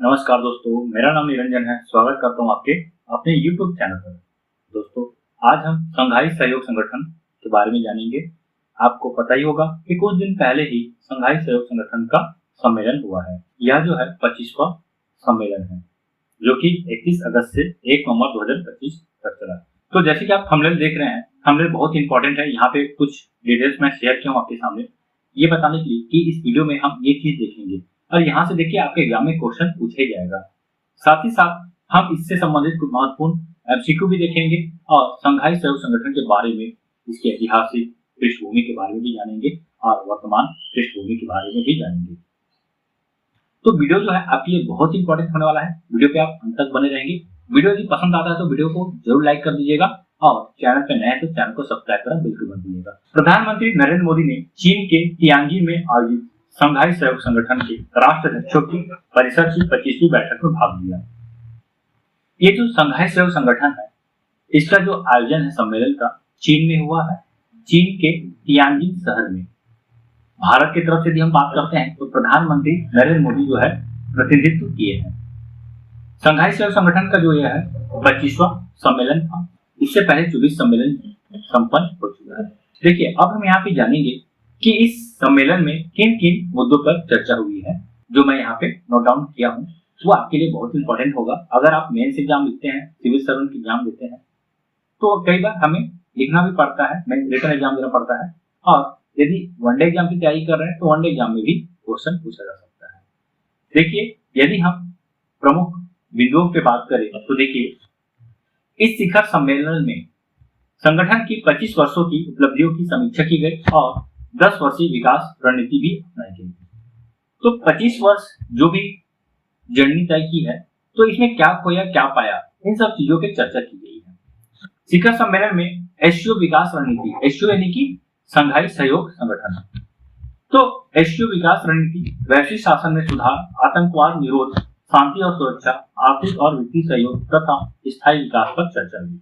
नमस्कार दोस्तों, मेरा नाम निरंजन है। स्वागत करता हूँ आपके अपने YouTube चैनल पर। दोस्तों, आज हम शंघाई सहयोग संगठन के बारे में जानेंगे। आपको पता ही होगा कि कुछ दिन पहले ही शंघाई सहयोग संगठन का सम्मेलन हुआ है। यह जो है 25वां सम्मेलन है, जो कि 31 अगस्त से 1 नवंबर 2025 तक चला। तो जैसे कि आप थंबनेल देख रहे हैं, थंबनेल बहुत इंपॉर्टेंट है। यहाँ पे कुछ डिटेल्स मैं शेयर किया हूँ आपके सामने, ये बताने के लिए कि इस वीडियो में हम ये चीज देखेंगे और यहाँ से देखिए आपके एग्जाम में क्वेश्चन पूछे जाएगा। साथ ही साथ हम इससे संबंधित कुछ महत्वपूर्ण एमसीक्यू भी देखेंगे और शंघाई सहयोग संगठन के बारे में, इसके ऐतिहासिक पृष्ठभूमि के बारे में भी जानेंगे और वर्तमान पृष्ठभूमि के बारे में भी जानेंगे। तो वीडियो जो है आपके लिए बहुत ही इंपॉर्टेंट होने वाला है। वीडियो पे आप अंत तक बने रहेंगे। वीडियो यदि पसंद आता है तो वीडियो को जरूर लाइक कर दीजिएगा और चैनल पे नए हैं तो चैनल को सब्सक्राइब करना बिल्कुल मत भूलिएगा। प्रधानमंत्री नरेंद्र मोदी ने चीन के तियानजिन में आयोजित शंघाई सहयोग संगठन के राष्ट्राध्यक्षों की परिषद की 25वीं बैठक में भाग लिया। ये जो शंघाई सहयोग संगठन है, इसका जो आयोजन है सम्मेलन का चीन में हुआ है, चीन के तियानजिन शहर में। भारत की तरफ से यदि हम बात करते हैं तो प्रधानमंत्री नरेंद्र मोदी जो है प्रतिनिधित्व किए हैं। शंघाई सहयोग संगठन का जो यह है 25वां सम्मेलन था। इससे पहले 24 सम्मेलन संपन्न हो चुका है। देखिए, अब हम यहाँ पे जानेंगे कि इस सम्मेलन में किन किन मुद्दों पर चर्चा हुई है। जो मैं यहाँ पे नोट डाउन किया हूँ वो आपके लिए बहुत इंपॉर्टेंट होगा। अगर आप मेंस एग्जाम लिखते हैं, सिविल सर्वेंट की एग्जाम देते हैं, तो कई बार हमें लिखना भी पड़ता है, रिटन एग्जाम देना पड़ता है। और यदि वनडे एग्जाम की तैयारी कर रहे हैं तो वनडे एग्जाम में भी क्वेश्चन पूछा जा सकता है। देखिए, यदि हम प्रमुख बिंदुओं पे बात करें तो देखिए, इस शिखर सम्मेलन में संगठन की 25 वर्षों की उपलब्धियों की समीक्षा की गई और 10 वर्षीय विकास रणनीति भी अपनाई गई। तो 25 वर्ष जो भी जर्नी तय की है, तो इसमें क्या खोया क्या पाया, इन सब चीजों की चर्चा की गई है। शिखर सम्मेलन में एससीओ विकास रणनीति, एससीओ यानी कि शंघाई सहयोग संगठन, तो एससीओ विकास रणनीति वैश्विक शासन में सुधार, आतंकवाद निरोध, शांति और सुरक्षा, आर्थिक और वित्तीय सहयोग तथा स्थायी विकास पर चर्चा हुई।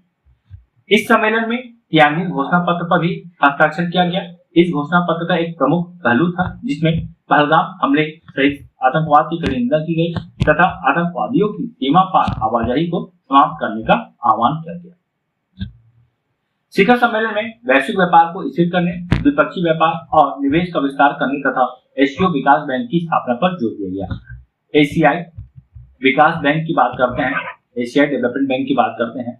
इस सम्मेलन में तियानजिन घोषणा पत्र पर भी हस्ताक्षर किया गया। इस घोषणा पत्र का एक प्रमुख पहलू था जिसमें पहलगाम हमले सहित आतंकवाद की कड़ी निंदा की गई तथा आतंकवादियों की सीमा पार आवाजाही को समाप्त करने का आह्वान किया गया। शिखर सम्मेलन में वैश्विक व्यापार को स्थिर करने, द्विपक्षीय व्यापार और निवेश का विस्तार करने तथा एशिया विकास बैंक की स्थापना पर जोर दिया गया। एशियाई विकास बैंक की बात करते हैं, एशियाई डेवलपमेंट बैंक की बात करते हैं,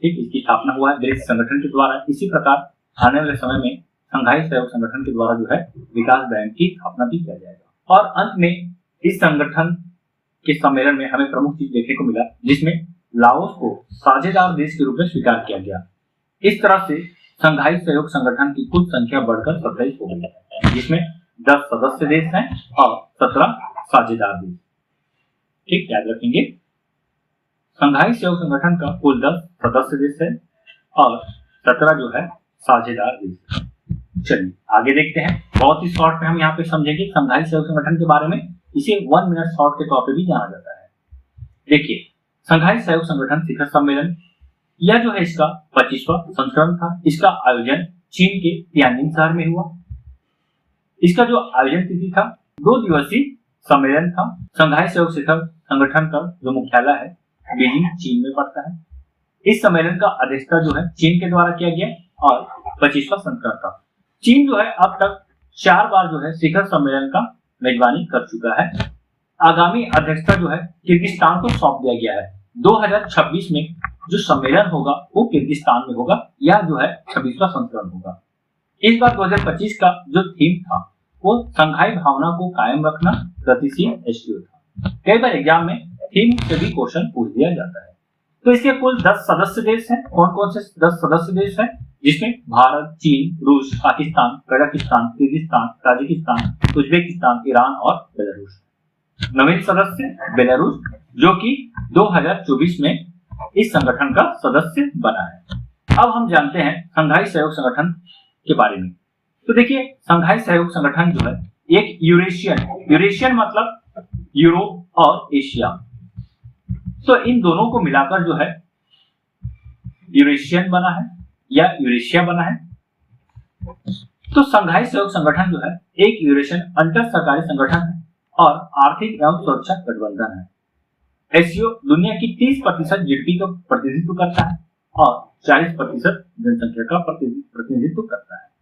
ठीक, इसकी स्थापना हुआ है ब्रिक्स संगठन के द्वारा। इसी प्रकार आने वाले समय में शंघाई सहयोग संगठन के द्वारा जो है विकास बैंक की स्थापना भी किया जाएगा। और अंत में इस संगठन के सम्मेलन में हमें प्रमुख चीज देखने को मिला जिसमें लाओस को साझेदार देश के रूप में स्वीकार किया गया। इस तरह से शंघाई सहयोग संगठन की कुल संख्या बढ़कर 27 हो गई है, जिसमें 10 सदस्य देश हैं और 17 साझेदार देश। ठीक, याद रखेंगे, शंघाई सहयोग संगठन का कुल 10 सदस्य देश है और 17 जो है साझेदार देश है। चलिए आगे देखते हैं। बहुत ही शॉर्ट में हम यहाँ पे समझेंगे शंघाई सहयोग संगठन के बारे में। इसे 1 मिनट शॉर्ट के तौर पे भी जाना जाता है। देखिए, शंघाई सहयोग संगठन शिखर सम्मेलन, यह जो है इसका 25वां संस्करण था। इसका आयोजन चीन के तियानजिन शहर में हुआ। इसका जो आयोजन तिथि था 2 दिवसीय सम्मेलन था। शंघाई सहयोग शिखर संगठन का जो मुख्यालय है बीजिंग चीन में पड़ता है। इस सम्मेलन का अध्यक्षता जो है चीन के द्वारा किया गया और 25वां संस्करण था। चीन जो है अब तक 4 बार जो है शिखर सम्मेलन का मेजबानी कर चुका है। आगामी अध्यक्षता जो है किर्गिस्तान को सौंप दिया गया है। 2026 में जो सम्मेलन होगा वो किर्गिस्तान में होगा। यह जो है 26वां संस्करण होगा। इस बार 2025 का जो थीम था वो शंघाई भावना को कायम रखना, गतिशील एससीओ था। कई बार एग्जाम में थीम से भी क्वेश्चन पूछ दिया जाता है। तो इसके कुल 10 सदस्य देश हैं। कौन कौन से 10 सदस्य देश हैं? जिसमें भारत, चीन, रूस, Pakistan, Kazakhstan, Kyrgyzstan, Tajikistan, Uzbekistan, Iran और बेलारूस। नवीन सदस्य बेलारूस, जो कि 2024 में इस संगठन का सदस्य बना है। अब हम जानते हैं शंघाई सहयोग संगठन के बारे में। तो देखिए, शंघाई सहयोग संगठन जो है एक यूरेशियन मतलब यूरोप और एशिया, तो इन दोनों को मिलाकर जो है यूरेशियन बना है या यूरेशिया बना है। तो शंघाई सहयोग संगठन जो है एक यूरेशियन अंतर सरकारी संगठन है और आर्थिक एवं सुरक्षा गठबंधन है। एससीओ दुनिया की 30% जीडीपी का प्रतिनिधित्व करता है और 40% जनसंख्या का प्रतिनिधित्व करता है।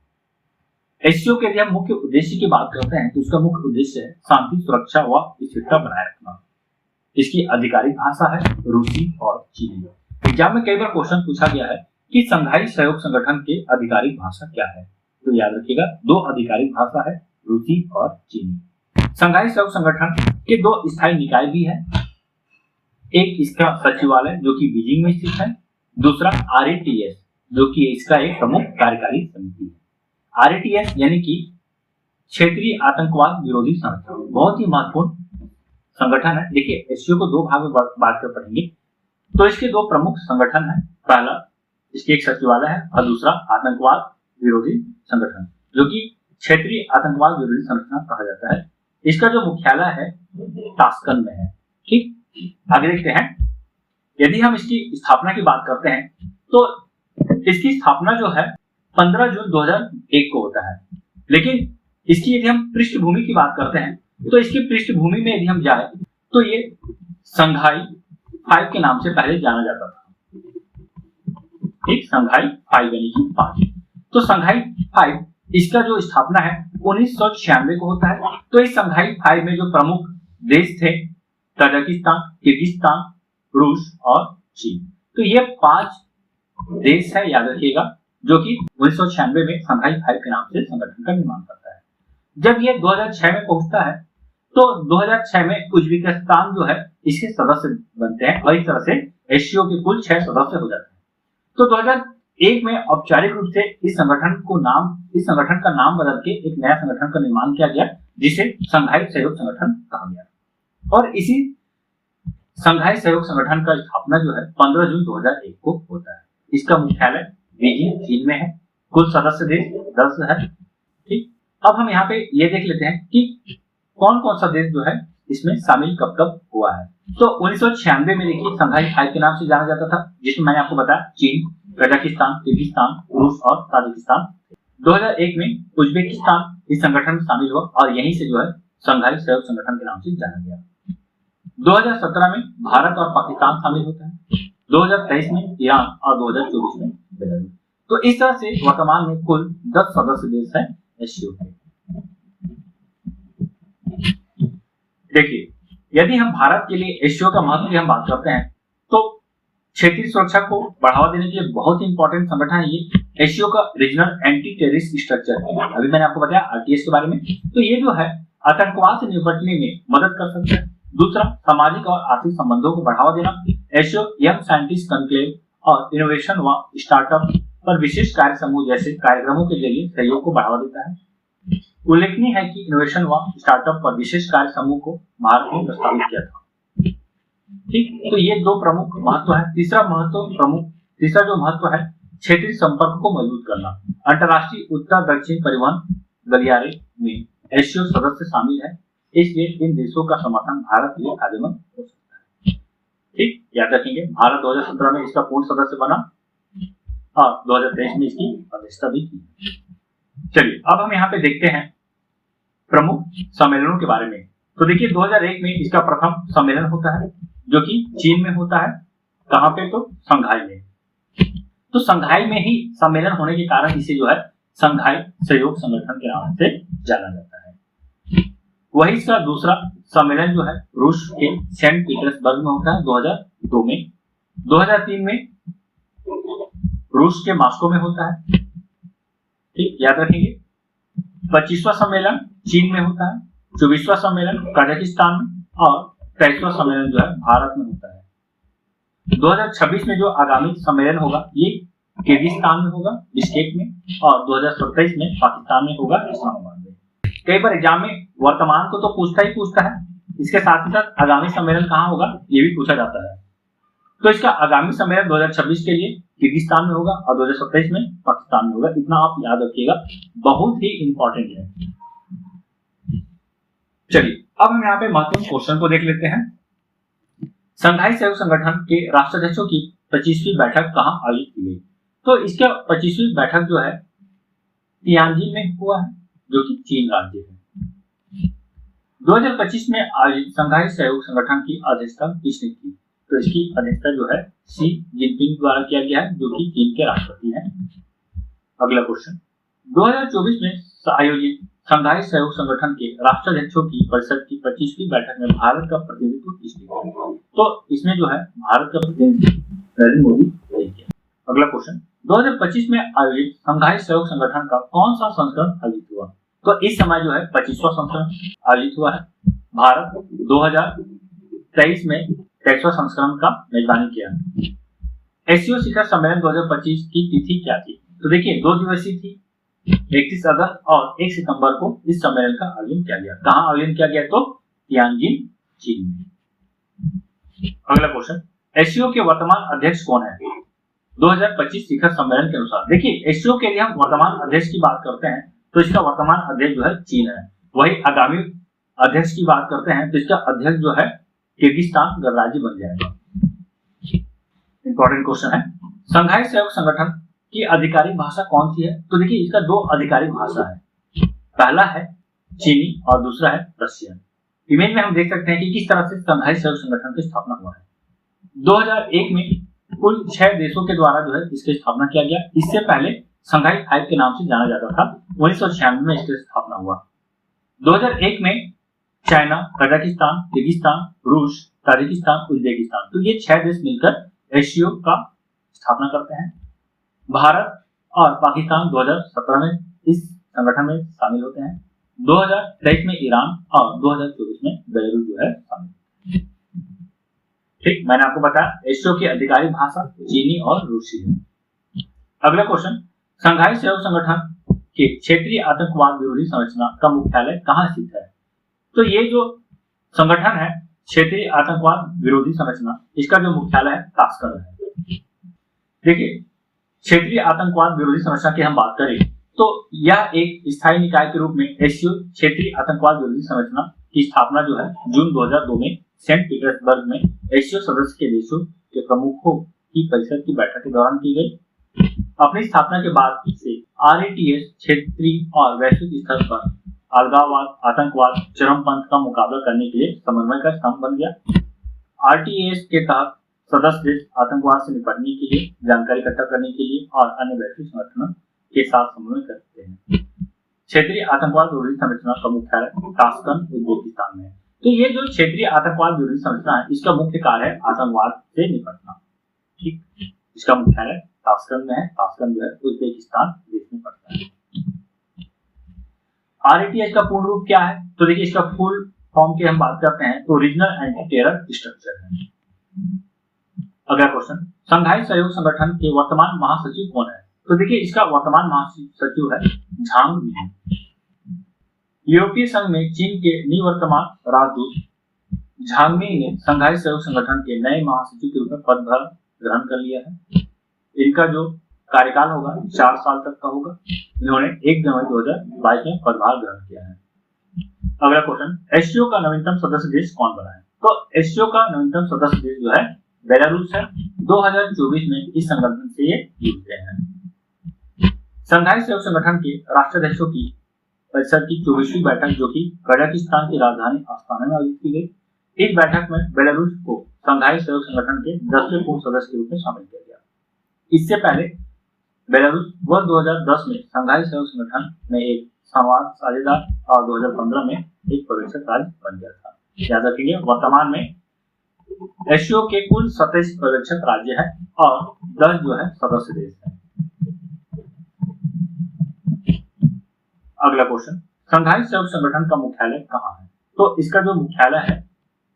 एससीओ के लिए हम मुख्य उद्देश्य की बात करते हैं तो उसका मुख्य उद्देश्य है शांति, सुरक्षा व स्थिरता बनाए रखना। इसकी आधिकारिक भाषा है रूसी और चीनी। एग्जाम में कई बार क्वेश्चन पूछा गया है कि संघाई सहयोग संगठन के आधिकारिक भाषा क्या है, तो याद रखिएगा 2 आधिकारिक भाषा है, रूसी और चीनी। संघाई सहयोग संगठन के 2 स्थायी निकाय भी है, एक इसका सचिवालय जो कि बीजिंग में स्थित है, दूसरा आरएटीएस जो कि इसका एक प्रमुख कार्यकारी समिति है। आरएटीएस यानी कि क्षेत्रीय आतंकवाद विरोधी संगठन, बहुत ही महत्वपूर्ण संगठन है। देखिए एससीओ को 2 भाग में बांट कर पढ़ेंगे। तो इसके 2 प्रमुख संगठन है, पहला इसके एक सचिवालय है और दूसरा आतंकवाद विरोधी संगठन जो कि क्षेत्रीय आतंकवाद विरोधी संगठन कहा जाता है। इसका जो मुख्यालय है ताशकंद में है। ठीक, आगे देखते हैं। यदि हम इसकी स्थापना की बात करते हैं तो इसकी स्थापना जो है 15 जून 2001 को होता है, लेकिन इसकी यदि हम पृष्ठभूमि की बात करते हैं तो इसकी पृष्ठभूमि में यदि हम जाए तो ये संघाई 5 के नाम से पहले जाना जाता था। ठीक, संघाई 5 यानी कि 5। तो संघाई 5 इसका जो स्थापना है 1996 को होता है। तो इस संघाई 5 में जो प्रमुख देश थे तजाकिस्तान, किर्गिस्तान, रूस और चीन। तो ये 5 देश है, याद रखिएगा, जो कि 1996 में संघाई 5 के नाम से संगठन का निर्माण करता है। जब ये 2006 में पहुंचता है तो 2006 में उज्बेकिस्तान जो है इसके सदस्य बनते हैं और इस तरह से एससीओ के कुल 6 सदस्य हो जाते हैं। तो 2001 में औपचारिक रूप से इस संगठन का नाम बदल के एक नया संगठन का निर्माण किया गया जिसे संघाई सहयोग संगठन कहा गया। और इसी संघाई सहयोग संगठन का स्थापना जो है 15 जून 2001 को होता है। इसका मुख्यालय बीजिंग चीन में है। कुल सदस्य देश 10 है। ठीक, अब हम यहाँ पे ये देख लेते हैं कि कौन कौन सा देश जो है इसमें शामिल कब कब हुआ है। तो 1996 में देखिए संघाई 5 के नाम से जाना जाता था, जिसमें मैंने आपको बताया चीन, कजाकिस्तान, किर्गिस्तान, रूस और ताजिकिस्तान। 2001 में उज्बेकिस्तान इस संगठन में शामिल हुआ और यहीं से जो है संघाई सहयोग संगठन के नाम से जाना गया। 2017 में भारत और पाकिस्तान शामिल होता है, 2023 में ईरान और 2024 में बेलारूस। तो इस तरह से वर्तमान में कुल 10 सदस्य देश हैं एससीओ के। देखिए, यदि हम भारत के लिए एससीओ का महत्व की हम बात करते हैं तो क्षेत्रीय सुरक्षा को बढ़ावा देने के लिए बहुत ही इंपॉर्टेंट संगठन है ये। एससीओ का रीजनल एंटी टेररिस्ट स्ट्रक्चर है, अभी मैंने आपको बताया आरटीएस के बारे में। तो ये जो है आतंकवाद से निपटने में मदद कर सकता है। दूसरा, सामाजिक और आर्थिक संबंधों को बढ़ावा देना। एससीओ यंग साइंटिस्ट कॉन्क्लेव और इनोवेशन व स्टार्टअप पर विशेष कार्य समूह जैसे कार्यक्रमों के जरिए सहयोग को बढ़ावा देता है। उल्लेखनीय है कि इनोवेशन व स्टार्टअप पर विशेष कार्य समूह को भारत ने प्रस्तावित किया था। ठीक, तो ये 2 प्रमुख महत्व है। तीसरा जो महत्व है क्षेत्रीय संपर्क को मजबूत करना। अंतर्राष्ट्रीय उत्तर दक्षिण परिवहन गलियारे में एससीओ सदस्य शामिल है, इसलिए इन देशों का समर्थन भारत के लिए फायदेमंद हो सकता है। ठीक, याद रखेंगे भारत 2017 में इसका पूर्ण सदस्य बना और 2023 में इसकी अध्यक्षता भी की। चलिए अब हम यहाँ पे देखते हैं प्रमुख सम्मेलनों के बारे में। तो देखिए 2001 में इसका प्रथम सम्मेलन होता है जो कि चीन में होता है। कहाँ पे? तो संघाई में। तो संघाई में ही सम्मेलन होने के कारण इसे जो है संघाई सहयोग संगठन के नाम से जाना जाता है। वही इसका दूसरा सम्मेलन जो है रूस के सेंट पीटर्सबर्ग में होता है 2002 में। 2003 में रूस के मॉस्को में होता है। ठीक, याद रखेंगे। 25वां सम्मेलन चीन में होता है, 24वां सम्मेलन कजाकिस्तान में और 23वां सम्मेलन जो है भारत में होता है। 2026 में जो आगामी सम्मेलन होगा ये किर्गिस्तान में होगा, बिश्केक में, और 2027 में पाकिस्तान में होगा, इस्लामाबाद में। कई बार एग्जाम में वर्तमान को तो पूछता है, इसके साथ ही साथ आगामी सम्मेलन कहाँ होगा ये भी पूछा जाता है। तो इसका आगामी सम्मेलन 2026 के लिए किर्गिस्तान में होगा और 2027 में पाकिस्तान में होगा। इतना आप याद रखिएगा, बहुत ही इंपॉर्टेंट है। चलिए अब हम यहाँ पे महत्वपूर्ण क्वेश्चन को देख लेते हैं। संघाई सहयोग संगठन के राष्ट्राध्यक्षों की 25वीं बैठक कहाँ आयोजित की गई? तो इसका 25वीं बैठक जो है तियानजिन में हुआ है, जो कि चीन राज्य है। 2025 में आयोजित शंघाई सहयोग संगठन की अध्यक्षता किसने की? तो इसकी अध्यक्षता जो है शी जिनपिंग द्वारा किया गया है, जो कि चीन के राष्ट्रपति हैं। अगला क्वेश्चन, 2024 में आयोजित शंघाई सहयोग संगठन के राष्ट्राध्यक्षों की परिषद की 25वीं बैठक में भारत का प्रतिनिधित्व किसने किया? तो इसमें जो है भारत का प्रतिनिधित्व नरेंद्र मोदी ने किया। अगला क्वेश्चन, 2025 में आयोजित शंघाई सहयोग संगठन का कौन सा संस्करण आयोजित हुआ? तो इस समय जो है 25वां संस्करण आयोजित हुआ है। भारत 2023 में 23वां संस्करण का मेजबानी किया है। एससीओ शिखर सम्मेलन 2025 की तिथि क्या थी? तो देखिए 2 दिवसीय थी, 31 अगस्त और 1 सितंबर को इस सम्मेलन का आयोजन किया गया। कहाँ आयोजन किया गया? तो तियानजिन, चीन में। अगला क्वेश्चन, एससीओ के वर्तमान अध्यक्ष कौन है? 2025 शिखर सम्मेलन के अनुसार देखिए एससीओ के लिए हम वर्तमान अध्यक्ष की बात करते हैं तो इसका वर्तमान अध्यक्ष जो है चीन है। वही आगामी अध्यक्ष की बात करते हैं तो इसका अध्यक्ष जो है किर्गिस्तान गणराज्य बन जाएगा। इंपॉर्टेंट क्वेश्चन है, शंघाई सहयोग संगठन की आधिकारिक भाषा कौन सी है? तो देखिए इसका 2 आधिकारिक भाषा है, पहला है चीनी और दूसरा है रशियन। इमेज में हम देख सकते हैं कि किस तरह से शंघाई सहयोग संगठन की स्थापना हुआ है। 2001 में कुल 6 देशों के द्वारा जो है इसकी स्थापना किया गया। इससे पहले शंघाई 5 के नाम से जाना जाता था। 1996 में इसकी स्थापना हुआ। 2001 में चाइना, कजाकिस्तान, किर्गिस्तान, रूस, ताजिकिस्तान, उज्बेकिस्तान, तो ये 6 देश मिलकर एससीओ का स्थापना करते हैं। भारत और पाकिस्तान 2017 में इस संगठन में शामिल होते हैं। 2023 में ईरान और 2024 में बेलारूस जो है शामिल। ठीक, मैंने आपको बताया एससीओ की आधिकारिक भाषा चीनी और रूसी है। अगला क्वेश्चन, शंघाई सहयोग संगठन के क्षेत्रीय आतंकवाद विरोधी संरचना का मुख्यालय कहाँ स्थित है? तो ये जो संगठन है क्षेत्रीय आतंकवाद विरोधी संरचना, इसका जो मुख्यालय है ताशकंद है। देखिए क्षेत्रीय आतंकवाद विरोधी संरचना की हम बात करें तो यह एक स्थायी निकाय के रूप में एससीओ क्षेत्रीय आतंकवाद विरोधी संरचना की स्थापना जो है जून 2002 में सेंट पीटर्सबर्ग में एससीओ सदस्य के देशों के प्रमुखों की परिषद की बैठक के दौरान की गई। अपनी स्थापना के बाद से आरएटीएस क्षेत्रीय और वैश्विक स्तर पर अलगाववाद, आतंकवाद, चरमपंथ का मुकाबला करने के लिए समन्वय का स्तंभ बन गया। आरटीएस के तहत सदस्य देश आतंकवाद से निपटने के लिए, जानकारी इकट्ठा करने के लिए और अन्य वैश्विक संगठनों के साथ समन्वय करते हैं। क्षेत्रीय आतंकवाद विरोधी संरचना का मुख्यालय ताशकंद, उज्बेकिस्तान में है। तो ये जो क्षेत्रीय आतंकवाद विरोधी संरचना है इसका मुख्य कार्य है आतंकवाद से निपटना। ठीक, इसका मुख्यालय ताशकंद में है। ताशकंद जो है उज्बेकिस्तान देश में पड़ता है। आरएटीएस का पूर्ण रूप क्या है? तो देखिए इसका फुल फॉर्म की हम बात करते हैं तो रीजनल एंटी टेरर स्ट्रक्चर है। अगला क्वेश्चन, शंघाई सहयोग संगठन के वर्तमान महासचिव कौन है? तो देखिए इसका वर्तमान महासचिव है झांग मी। यूरोपीय संघ में चीन के निवर्तमान राजदूत झांग मी ने शंघाई सहयोग संगठन के नए महासचिव के रूप में पदभार ग्रहण कर लिया है। इनका जो कार्यकाल होगा 4 साल तक का होगा। इन्होंने 1 जनवरी 2022 में पदभार ग्रहण किया है। अगला क्वेश्चन, एससीओ का नवीनतम सदस्य देश कौन बना है? तो एससीओ का नवीनतम सदस्य देश जो है बेलारूस है। 2024 में इस संगठन से ये जुड़ते हैं। शंघाई सहयोग संगठन के राष्ट्राध्यक्षों की परिषद की 24वीं बैठक जो कि कजाकिस्तान की राजधानी अस्ताना में आयोजित की गई। इस बैठक में बेलारूस को शंघाई सहयोग संगठन के 10वें पूर्ण सदस्य के रूप में शामिल किया गया। इससे पहले बेलारूस वर्ष 2010 में शंघाई सहयोग संगठन में एक संवाद साझेदार और 2015 में एक पर्यवेक्षक राज्य बन गया था। याद रखिए वर्तमान में एससीओ के कुल 27 पर्यवेक्षक राज्य है और 10 जो है सदस्य देश है। अगला क्वेश्चन, शंघाई सहयोग संगठन का मुख्यालय कहाँ है? तो इसका जो मुख्यालय है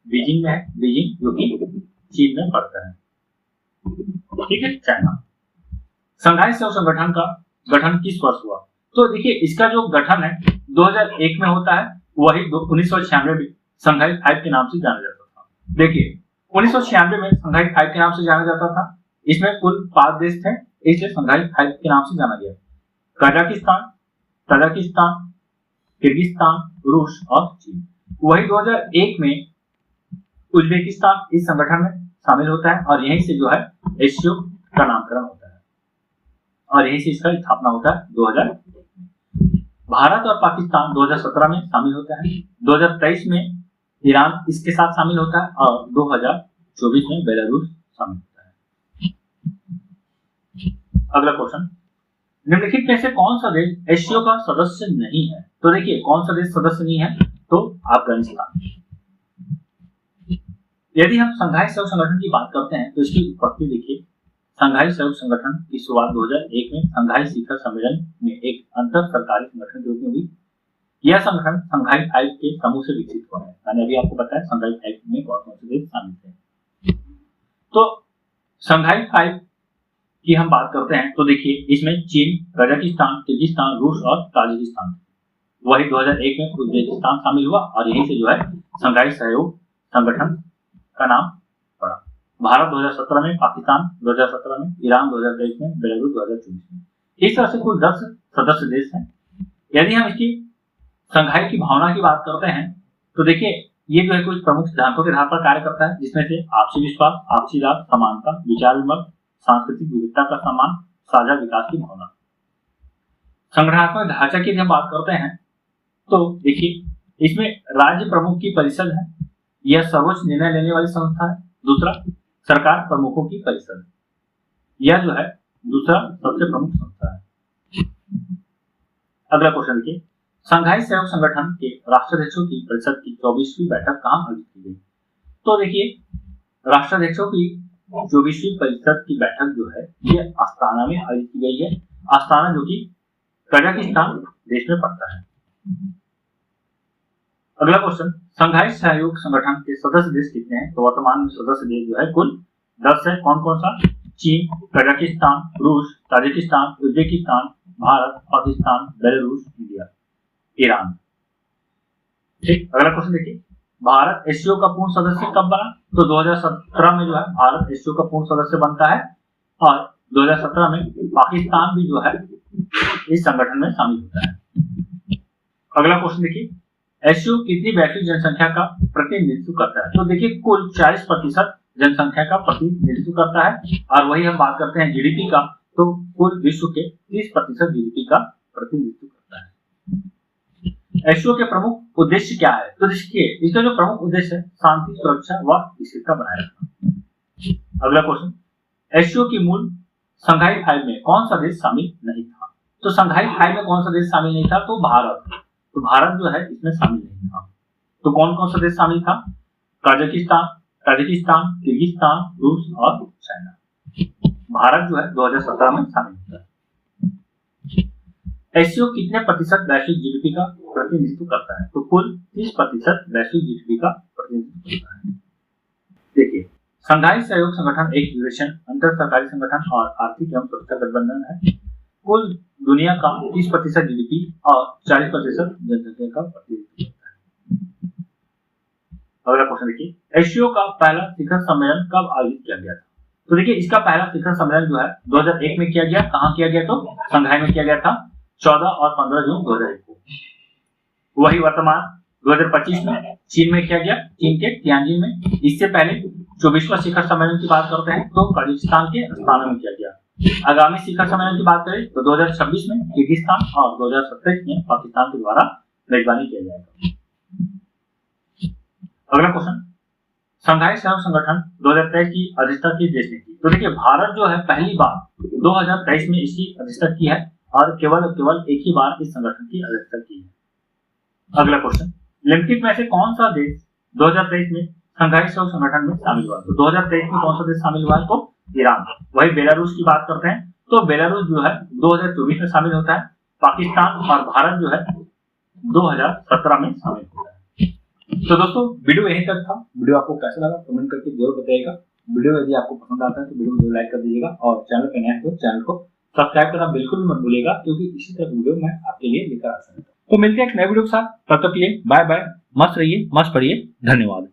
बीजिंग में है। बीजिंग जो कि चीन में पड़ता है। ठीक है, चाइना। शंघाई सहयोग संगठन का गठन किस वर्ष हुआ? तो देखिए इसका जो गठन है 2001 में होता है। वही 1996 में शंघाई 5 के नाम से जाना जाता था। देखिए 1996 में शंघाई 5 के नाम से जाना जाता था। इसमें कुल 5 देश थे, इसलिए शंघाई 5 के नाम से जाना गया। कजाकिस्तान, ताजिकिस्तान, किर्गिस्तान, रूस और चीन। वही 2001 में उज्बेकिस्तान इस संगठन में शामिल होता है और यहीं से जो है एससीओ का नामकरण होता है और यहीं से इसका स्थापना होता है 2000। भारत और पाकिस्तान 2017 में शामिल होता है, 2023 में ईरान इसके साथ शामिल होता है और 2024 में बेलारूस शामिल होता है। अगला क्वेश्चन, निम्नलिखित में से कौन सा देश एससीओ का सदस्य नहीं है? तो देखिए कौन सा देश सदस्य नहीं है, तो अफगानिस्तान। यदि हम संघाई सहयोग संगठन की बात करते हैं तो इसकी उत्पत्ति देखिए, संघाई सहयोग संगठन की शुरुआत 2001 में संघाई शिखर सम्मेलन में एक अंतर सरकारी संगठन के रूप में हुई। यह संगठन संघाई 5 के समूह से विकसित हुआ है। मैंने अभी आपको बताया संघाई 5 में कौन कौन से देश शामिल थे। तो संघाई 5 की हम बात करते हैं तो देखिए इसमें चीन, कजाकिस्तान, किर्गिस्तान, रूस और ताजिकिस्तान। वही 2001 में उज्बेकिस्तान शामिल हुआ और यहीं से जो है संघाई सहयोग संगठन का नाम पड़ा। भारत 2017 में, पाकिस्तान 2017 में, ईरान 2023 में, बेलारूस 2024 में। इस तरह से कुल 10 सदस्य देश हैं। यदि हम इसकी संघाई की भावना की बात करते हैं तो देखिए ये जो है कुछ प्रमुख सिद्धांतों के आधार पर कार्य करता है, जिसमें से आपसी विश्वास, आपसी लाभ, समानता, विचार विमर्श, सांस्कृतिक विविधता का सम्मान, साझा विकास की भावना। संगठनात्मक ढांचा की हम बात करते हैं तो देखिए इसमें राज्य प्रमुख की परिषद है, यह सर्वोच्च निर्णय लेने वाली संस्था है। दूसरा, सरकार प्रमुखों की परिषद, यह जो है दूसरा सबसे प्रमुख संस्था है। अगला क्वेश्चन देखिए, संघाई सहयोग संगठन के राष्ट्राध्यक्षों की परिषद की 24वीं बैठक कहाँ आयोजित की गई? तो देखिए राष्ट्राध्यक्षों की 24वीं परिषद की बैठक जो है ये अस्ताना में आयोजित की गई है। अस्ताना जो कि कजाकिस्तान देश में पड़ता है। अगला क्वेश्चन, संघाई सहयोग संगठन के सदस्य देश कितने हैं? तो वर्तमान में सदस्य देश जो है कुल 10 है। कौन कौन सा? चीन, कजाकिस्तान, रूस, Tajikistan, Uzbekistan, Bharat, Pakistan, Belarus, India, Iran. ठीक, अगला क्वेश्चन देखिए, भारत एससीओ का पूर्ण सदस्य कब बना? तो 2017 में जो है भारत एससीओ का पूर्ण सदस्य बनता है और 2017 में पाकिस्तान भी जो है इस संगठन में शामिल होता है। अगला क्वेश्चन देखिए, एससीओ कितनी वैश्विक जनसंख्या का प्रतिनिधित्व करता है? तो देखिए कुल 40% जनसंख्या का प्रतिनिधित्व करता है और वही हम बात करते हैं जीडीपी का, तो कुल विश्व के 30% जीडीपी का प्रतिनिधित्व करता है। एससीओ के प्रमुख उद्देश्य क्या है? तो देखिए इसका जो प्रमुख उद्देश्य है शांति, सुरक्षा व स्थिरता बनाए रखना। अगला क्वेश्चन, एससीओ की मूल संघाई 5 में कौन सा देश शामिल नहीं था? तो संघाई 5 में कौन सा देश शामिल नहीं था? तो भारत। तो भारत जो है इसमें शामिल नहीं था। तो कौन कौन सा देश शामिल था? कजाकिस्तान, ताजिकिस्तान, किर्गिस्तान, रूस और चाइना। भारत जो है 2017 में शामिल होता है। एससीओ कितने प्रतिशत वैश्विक जीडीपी का प्रतिनिधित्व करता है? तो कुल 30% वैश्विक जीडीपी का प्रतिनिधित्व करता है। देखिए संघाई सहयोग संगठन एक यूरेशियन अंतर सरकारी संगठन और आर्थिक एवं सुरक्षा गठबंधन है। कुल दुनिया का 30% जीडीपी और 40% जनसंख्या का प्रतिनिधित्व करता है। अगला क्वेश्चन देखिए, एससीओ का पहला शिखर सम्मेलन कब आयोजित किया गया था? तो देखिए इसका पहला शिखर सम्मेलन जो है 2001 में किया गया। कहाँ किया गया? तो संघाई में किया गया था, 14 और 15 जून 2001 को। वही वर्तमान 2025 में चीन में किया गया, चीन के तियानजिन में। इससे पहले 24वां शिखर सम्मेलन की बात करते हैं तो कजाकिस्तान के अस्ताना में किया गया। आगामी शिखर सम्मेलन की बात करें तो 2026 में किर्गिस्तान और 2027 में पाकिस्तान के द्वारा मेजबानी किया जाएगा। अगला क्वेश्चन, संघाई सहयोग संगठन 2023 की अध्यक्षता किस देश ने की? तो देखिए भारत जो है पहली बार 2023 में इसकी अध्यक्षता की है और केवल एक ही बार इस संगठन की अध्यक्षता की है। अगला क्वेश्चन, निम्नलिखित में से कौन सा देश 2023 में संघाई सहयोग संगठन में शामिल हुआ? तो 2023 में कौन सा देश शामिल हुआ है? तो ईरान। वही बेलारूस की बात करते हैं तो बेलारूस जो है 2024 में शामिल होता है। पाकिस्तान और भारत जो है 2017 में शामिल होता है। तो दोस्तों वीडियो यहीं तक था। वीडियो आपको कैसा लगा कमेंट करके जरूर बताइएगा। वीडियो यदि आपको पसंद आता है तो वीडियो को लाइक कर दीजिएगा और चैनल पर नए हैं तो चैनल को सब्सक्राइब करना बिल्कुल भी मत भूलिएगा, क्योंकि इसी तरह वीडियो मैं आपके लिए लेकर आता हूं। तो मिलते हैं एक नए वीडियो के साथ, तब तक के लिए बाय बाय। मस्त रहिए, मस्त पढ़िए, धन्यवाद।